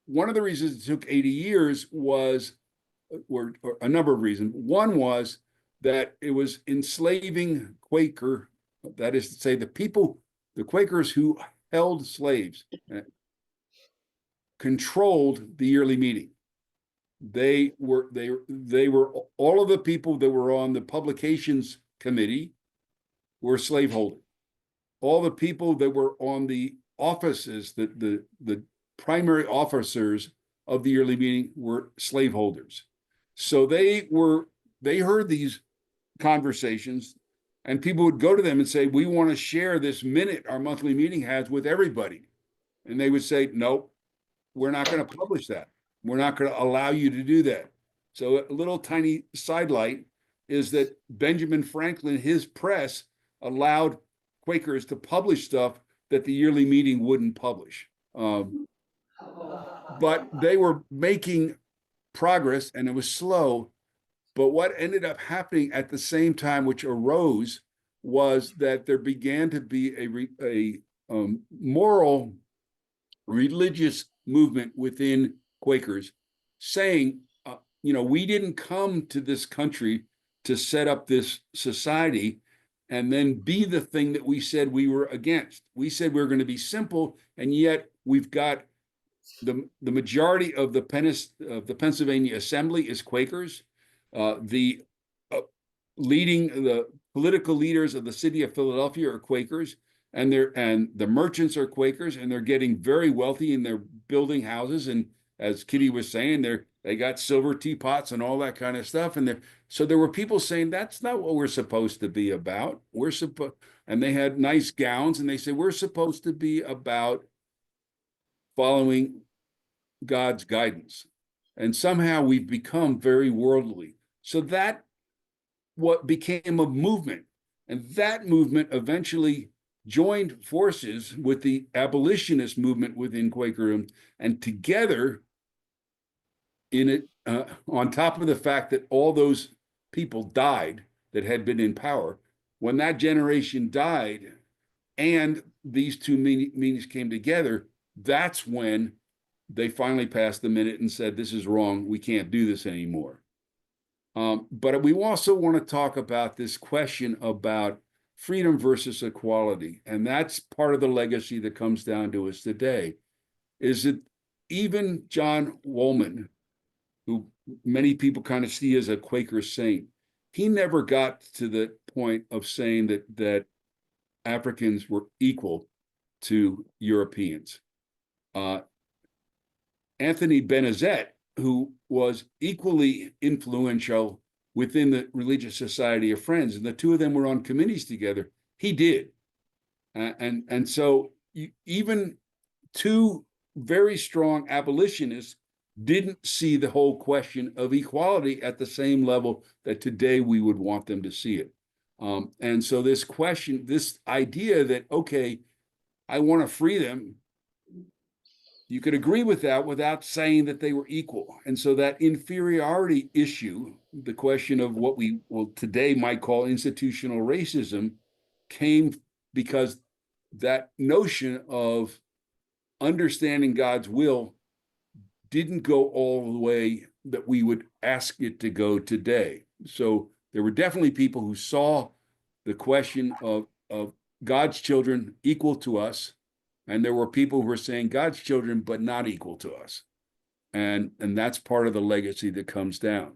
one of the reasons it took 80 years were a number of reasons. One was that it was enslaving Quaker, that is to say, the Quakers who held slaves, controlled the yearly meeting. They were all of the people that were on the publications committee were slaveholders. All the people that were on the offices, the primary officers of the yearly meeting were slaveholders. So they heard these conversations, and people would go to them and say, we want to share this minute our monthly meeting has with everybody. And they would say, nope, we're not going to publish that. We're not going to allow you to do that. So a little tiny sidelight is that Benjamin Franklin, his press, allowed Quakers to publish stuff that the yearly meeting wouldn't publish. But they were making progress, and it was slow. But what ended up happening at the same time, which arose, was that there began to be a moral, religious movement within Quakers saying, we didn't come to this country to set up this society and then be the thing that we said we were against. We said we were going to be simple, and yet we've got the majority of the Pennsylvania Assembly is Quakers. The political leaders of the city of Philadelphia are Quakers, and the merchants are Quakers, and they're getting very wealthy, and they're building houses. And as Kitty was saying, they got silver teapots and all that kind of stuff. And so there were people saying that's not what we're supposed to be about. And they had nice gowns, and they said we're supposed to be about following God's guidance. And somehow we've become very worldly. So that what became a movement, and that movement eventually joined forces with the abolitionist movement within Quakerism, and together, on top of the fact that all those people died that had been in power, when that generation died and these two meetings came together, that's when they finally passed the minute and said, this is wrong, we can't do this anymore. But we also want to talk about this question about freedom versus equality. And that's part of the legacy that comes down to us today, is that even John Woolman, who many people kind of see as a Quaker saint, he never got to the point of saying that Africans were equal to Europeans. Anthony Benezet, who was equally influential within the Religious Society of Friends, and the two of them were on committees together, he did. And so even two very strong abolitionists didn't see the whole question of equality at the same level that today we would want them to see it. And so this idea that, okay, I want to free them, you could agree with that without saying that they were equal. And so that inferiority issue, the question of what we will today might call institutional racism, came because that notion of understanding God's will didn't go all the way that we would ask it to go today. So there were definitely people who saw the question of God's children equal to us, and there were people who were saying God's children, but not equal to us. And that's part of the legacy that comes down.